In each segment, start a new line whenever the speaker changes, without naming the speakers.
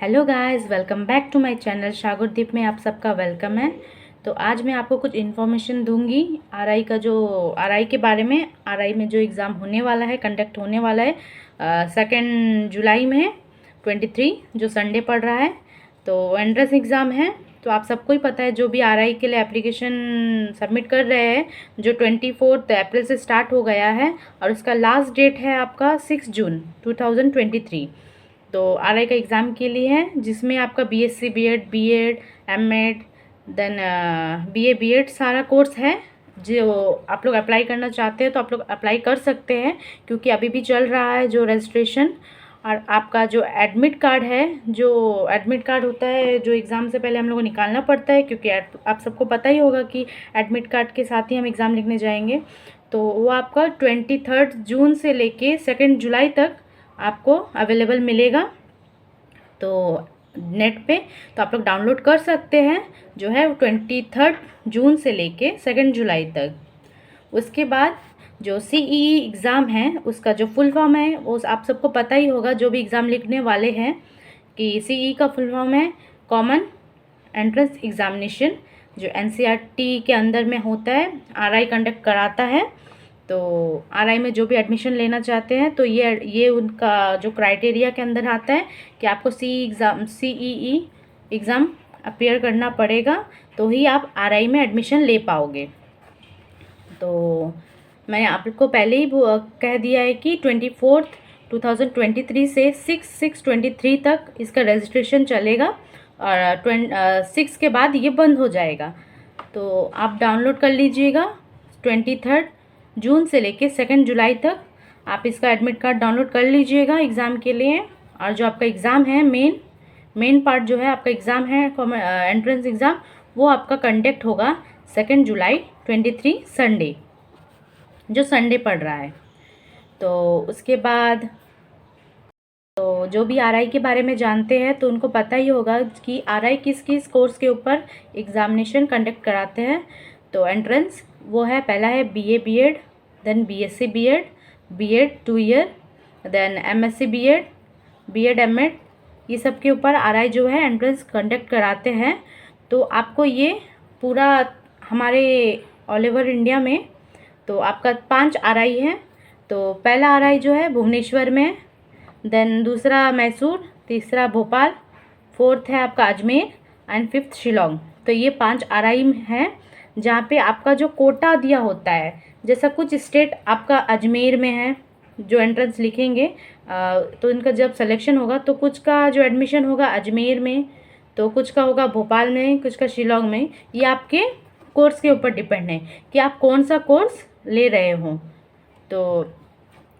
Hello guys, welcome back to my channel. Sagardeep में आप सबका वेलकम है। तो आज मैं आपको कुछ इन्फॉर्मेशन दूंगी आरआई का, जो आरआई के बारे में। आरआई में जो एग्ज़ाम होने वाला है, कंडक्ट होने वाला है 2 जुलाई में है 23, जो संडे पड़ रहा है। तो एंट्रेंस एग्ज़ाम है। तो आप सबको ही पता है, जो भी आरआई के लिए एप्लीकेशन सबमिट कर रहे हैं, जो 24 अप्रैल से स्टार्ट हो गया है और उसका लास्ट डेट है आपका 6 जून 2023। तो आरआई का एग्ज़ाम के लिए है, जिसमें आपका BSc BEd, BEd, MEd, then BA BEd सारा कोर्स है। जो आप लोग अप्लाई करना चाहते हैं तो आप लोग अप्लाई कर सकते हैं, क्योंकि अभी भी चल रहा है जो रजिस्ट्रेशन। और आपका जो एडमिट कार्ड है, जो एडमिट कार्ड होता है, जो एग्ज़ाम से पहले हम लोग को निकालना पड़ता है, क्योंकि आप सबको पता ही होगा कि एडमिट कार्ड के साथ ही हम एग्ज़ाम लिखने जाएंगे। तो वो आपका 23 जून से लेके 2 जुलाई तक आपको अवेलेबल मिलेगा। तो नेट पे तो आप लोग डाउनलोड कर सकते हैं, जो है 23 जून से लेके 2 जुलाई तक। उसके बाद जो सीईई एग्ज़ाम है, उसका जो फुल फॉर्म है वो आप सबको पता ही होगा, जो भी एग्ज़ाम लिखने वाले हैं, कि सीईई का फुल फॉर्म है कॉमन एंट्रेंस एग्ज़ामिनेशन, जो एनसीईआरटी के अंदर में होता है, आरआई कंडक्ट कराता है। तो आरआई में जो भी एडमिशन लेना चाहते हैं, तो ये उनका जो क्राइटेरिया के अंदर आता है कि आपको सीईई एग्ज़ाम अपीयर करना पड़ेगा, तो ही आप आरआई में एडमिशन ले पाओगे। तो मैंने आपको पहले ही कह दिया है कि 24 2023 से 6/6/23 तक इसका रजिस्ट्रेशन चलेगा, और 6 के बाद ये बंद हो जाएगा। तो आप डाउनलोड कर लीजिएगा 23 जून से लेके 2 जुलाई तक। आप इसका एडमिट कार्ड डाउनलोड कर लीजिएगा एग्ज़ाम के लिए। और जो आपका एग्ज़ाम है, मेन पार्ट जो है आपका एग्ज़ाम है एंट्रेंस एग्ज़ाम, वो आपका कंडक्ट होगा 2 जुलाई 23 संडे, जो संडे पड़ रहा है। तो उसके बाद तो जो भी आरआई के बारे में जानते हैं तो उनको पता ही होगा कि आरआई किस किस कोर्स के ऊपर एग्ज़ामिनेशन कंडक्ट कराते हैं। तो एंट्रेंस वो है, पहला है BA BEd, then BSc BEd, BEd 2 year, then MSc BEd, BEd MEd, ये सब के ऊपर आरआई जो है एंट्रेंस कंडक्ट कराते हैं। तो आपको ये पूरा हमारे ऑल ओवर इंडिया में तो आपका 5 आरआई है। तो पहला आरआई जो है भुवनेश्वर में, देन दूसरा मैसूर, तीसरा भोपाल, फोर्थ है आपका अजमेर, एंड फिफ्थ शिलोंग। तो ये 5 आरआई हैं, जहाँ पे आपका जो कोटा दिया होता है, जैसा कुछ स्टेट आपका अजमेर में है, जो एंट्रेंस लिखेंगे तो इनका जब सिलेक्शन होगा तो कुछ का जो एडमिशन होगा अजमेर में, तो कुछ का होगा भोपाल में, कुछ का शिलोंग में। ये आपके कोर्स के ऊपर डिपेंड है कि आप कौन सा कोर्स ले रहे हो। तो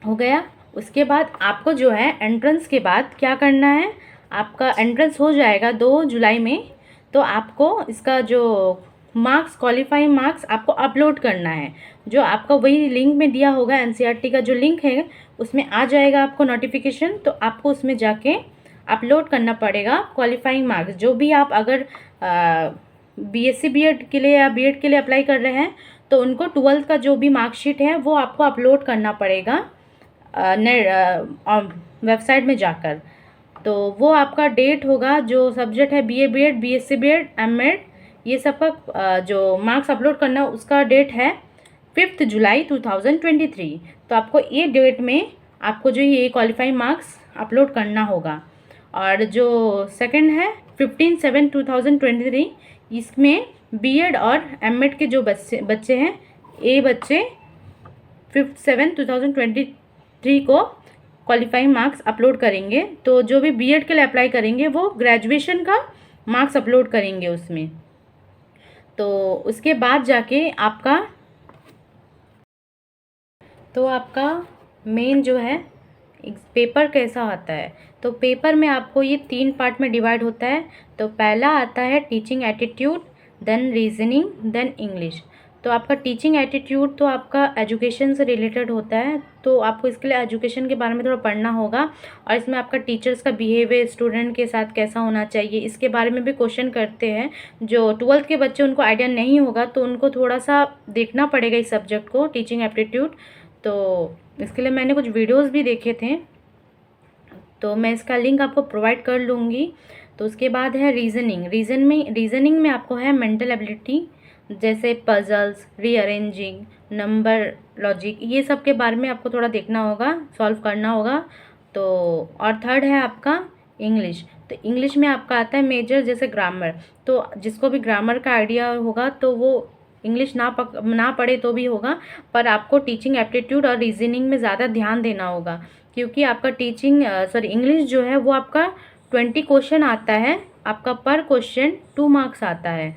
हो गया। उसके बाद आपको जो है एंट्रेंस के बाद क्या करना है, आपका एंट्रेंस हो जाएगा 2 जुलाई में। तो आपको इसका जो मार्क्स, क्वालिफाइंग मार्क्स आपको अपलोड करना है, जो आपका वही लिंक में दिया होगा, एनसीईआरटी का जो लिंक है उसमें आ जाएगा आपको नोटिफिकेशन। तो आपको उसमें जाके अपलोड करना पड़ेगा क्वालिफाइंग मार्क्स। जो भी आप अगर बीएससी बीएड के लिए या बीएड के लिए अप्लाई कर रहे हैं, तो उनको 12th का जो भी मार्कशीट है वो आपको अपलोड करना पड़ेगा वेबसाइट में जाकर। तो वो आपका डेट होगा, जो सब्जेक्ट है BA BEd, BSc BEd, MEd, ये सब का जो मार्क्स अपलोड करना, उसका डेट है 5 जुलाई 2023। तो आपको ये डेट में आपको जो ये क्वालिफाइंग मार्क्स अपलोड करना होगा। और जो सेकंड है 15/7/2023, इसमें बीएड और एमएड के जो बच्चे हैं, ये बच्चे 5/7/2023 को क्वालिफाइंग मार्क्स अपलोड करेंगे। तो जो भी बीएड के लिए अप्लाई करेंगे वो ग्रेजुएशन का मार्क्स अपलोड करेंगे उसमें। तो उसके बाद जाके आपका मेन जो है पेपर कैसा आता है। तो पेपर में आपको ये 3 पार्ट में डिवाइड होता है। तो पहला आता है teaching attitude, then reasoning, then English. तो आपका टीचिंग एटीट्यूड तो आपका एजुकेशन से रिलेटेड होता है, तो आपको इसके लिए एजुकेशन के बारे में थोड़ा पढ़ना होगा। और इसमें आपका टीचर्स का बिहेवियर स्टूडेंट के साथ कैसा होना चाहिए, इसके बारे में भी क्वेश्चन करते हैं। जो 12th के बच्चे, उनको आइडिया नहीं होगा, तो उनको थोड़ा सा देखना पड़ेगा इस सब्जेक्ट को, टीचिंग एप्टीट्यूड। तो इसके लिए मैंने कुछ वीडियोज़ भी देखे थे। तो मैं इसका लिंक आपको प्रोवाइड कर लूँगी। तो उसके बाद है रीजनिंग में आपको है मेंटल एबिलिटी, जैसे पजल्स, रीअरेंजिंग, नंबर लॉजिक, ये सब के बारे में आपको थोड़ा देखना होगा, सॉल्व करना होगा। तो और थर्ड है आपका इंग्लिश। तो इंग्लिश में आपका आता है मेजर, जैसे ग्रामर। तो जिसको भी ग्रामर का आइडिया होगा तो वो इंग्लिश ना पढ़े तो भी होगा, पर आपको टीचिंग एप्टीट्यूड और रीजनिंग में ज़्यादा ध्यान देना होगा, क्योंकि आपका इंग्लिश जो है वो आपका 20 क्वेश्चन आता है, आपका पर क्वेश्चन 2 मार्क्स आता है।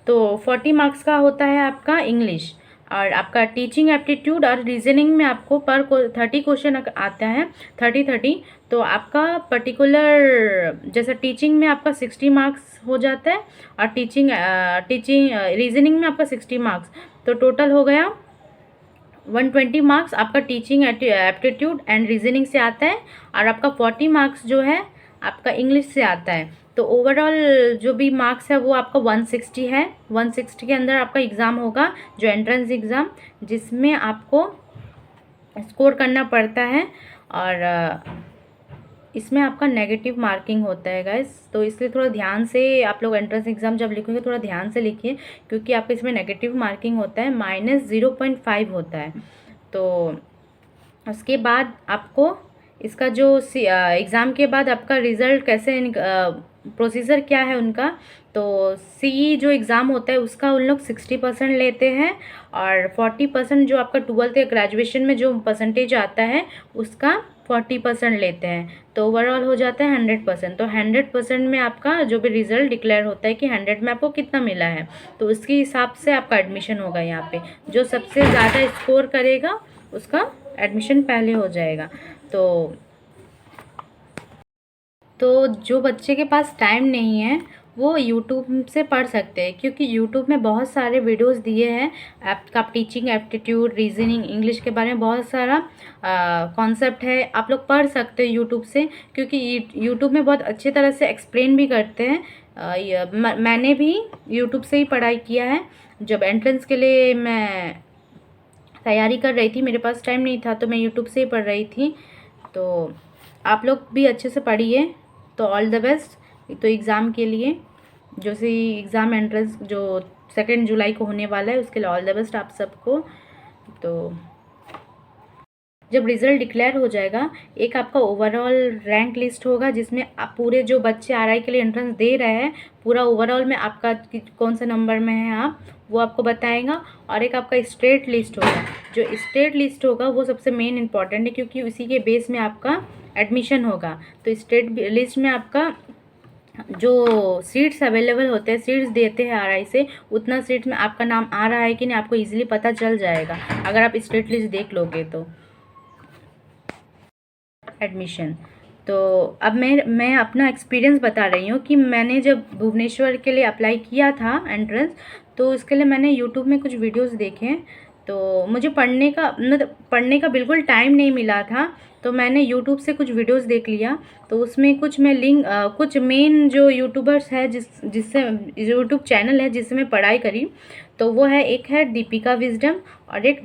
तो 40 मार्क्स का होता है आपका इंग्लिश। और आपका टीचिंग एप्टीट्यूड और रीजनिंग में आपको पर 30 क्वेश्चन आता है, 30। तो आपका पर्टिकुलर जैसे टीचिंग में आपका 60 मार्क्स हो जाता है, और टीचिंग रीजनिंग में आपका 60 मार्क्स, तो टोटल हो गया 120 मार्क्स आपका टीचिंग एप्टीट्यूड एंड रीजनिंग से आता है, और आपका 40 मार्क्स जो है आपका इंग्लिश से आता है। तो ओवरऑल जो भी मार्क्स है वो आपका 160 है। 160 के अंदर आपका एग्ज़ाम होगा, जो एंट्रेंस एग्ज़ाम, जिसमें आपको स्कोर करना पड़ता है। और इसमें आपका नेगेटिव मार्किंग होता है गाइस, तो इसलिए थोड़ा ध्यान से आप लोग एंट्रेंस एग्ज़ाम जब लिखोगे थोड़ा ध्यान से लिखिए, क्योंकि आपका इसमें नेगेटिव मार्किंग होता है, -0.5 होता है। तो उसके बाद आपको इसका जो एग्ज़ाम के बाद आपका रिज़ल्ट कैसे प्रोसीजर क्या है उनका, तो CE जो एग्ज़ाम होता है उसका उन लोग 60% लेते हैं, और 40% जो आपका 12th या ग्रेजुएशन में जो परसेंटेज आता है उसका 40% लेते हैं। तो ओवरऑल हो जाता है 100%। तो 100% में आपका जो भी रिज़ल्ट डिक्लेयर होता है कि 100 में आपको कितना मिला है, तो उसके हिसाब से आपका एडमिशन होगा। यहाँ पे जो सबसे ज़्यादा स्कोर करेगा उसका एडमिशन पहले हो जाएगा। तो जो बच्चे के पास टाइम नहीं है वो यूट्यूब से पढ़ सकते हैं, क्योंकि यूट्यूब में बहुत सारे वीडियोस दिए हैं आपका टीचिंग एप्टीट्यूड, रीजनिंग, इंग्लिश के बारे में बहुत सारा कॉन्सेप्ट है, आप लोग पढ़ सकते हैं यूट्यूब से, क्योंकि यूट्यूब में बहुत अच्छी तरह से एक्सप्लेन भी करते हैं। मैंने भी यूट्यूब से ही पढ़ाई किया है। जब एंट्रेंस के लिए मैं तैयारी कर रही थी, मेरे पास टाइम नहीं था, तो मैं यूट्यूब से ही पढ़ रही थी। तो आप लोग भी अच्छे से पढ़िए। तो ऑल द बेस्ट। तो एग्ज़ाम के लिए जो सी एग्ज़ाम एंट्रेंस जो 2 जुलाई को होने वाला है, उसके लिए ऑल द बेस्ट आप सबको। तो जब रिज़ल्ट डिक्लेयर हो जाएगा, एक आपका ओवरऑल रैंक लिस्ट होगा, जिसमें आप पूरे जो बच्चे RI के लिए एंट्रेंस दे रहे हैं, पूरा ओवरऑल में आपका कौन से नंबर में है आप, वो आपको बताएगा। और एक आपका स्टेट लिस्ट होगा, जो स्टेट लिस्ट होगा वो सबसे मेन इंपॉर्टेंट है, क्योंकि उसी के बेस में आपका एडमिशन होगा। तो स्टेट लिस्ट में आपका जो सीट्स अवेलेबल होते हैं, सीट्स देते हैं RI से, उतना सीट्स में आपका नाम आ रहा है कि नहीं आपको ईजिली पता चल जाएगा, अगर आप स्टेट लिस्ट देख लोगे तो एडमिशन। तो अब मैं अपना एक्सपीरियंस बता रही हूँ कि मैंने जब भुवनेश्वर के लिए अप्लाई किया था एंट्रेंस, तो इसके लिए मैंने यूट्यूब में कुछ वीडियोस देखे। तो मुझे पढ़ने का बिल्कुल टाइम नहीं मिला था, तो मैंने यूट्यूब से कुछ वीडियोस देख लिया। तो उसमें कुछ मेन जो यूट्यूबर्स है जिससे यूट्यूब चैनल है जिससे मैं पढ़ाई करी, तो वो है, एक है दीपिका विजडम और एक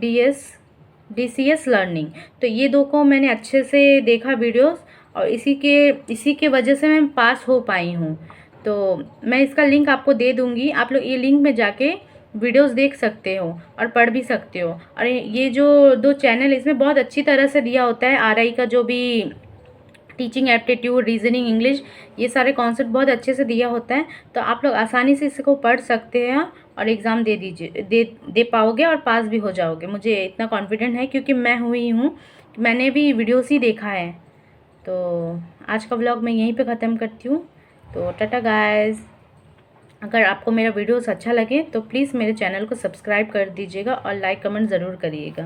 DCS लर्निंग। तो ये दो को मैंने अच्छे से देखा वीडियोस, और इसी के वजह से मैं पास हो पाई हूँ। तो मैं इसका लिंक आपको दे दूँगी, आप लोग ये लिंक में जाके वीडियोस देख सकते हो और पढ़ भी सकते हो। और ये जो 2 चैनल, इसमें बहुत अच्छी तरह से दिया होता है RI का जो भी टीचिंग एप्टीट्यूड, रीजनिंग, इंग्लिश, ये सारे कॉन्सेप्ट बहुत अच्छे से दिया होता है। तो आप लोग आसानी से इसको पढ़ सकते हैं और एग्ज़ाम दे पाओगे और पास भी हो जाओगे। मुझे इतना कॉन्फिडेंट है, क्योंकि मैं हुई हूँ, मैंने भी वीडियोस ही देखा है। तो आज का व्लॉग मैं यहीं पे ख़त्म करती हूँ। तो टाटा गाइस। अगर आपको मेरा वीडियोस अच्छा लगे तो प्लीज़ मेरे चैनल को सब्सक्राइब कर दीजिएगा और लाइक कमेंट ज़रूर करिएगा।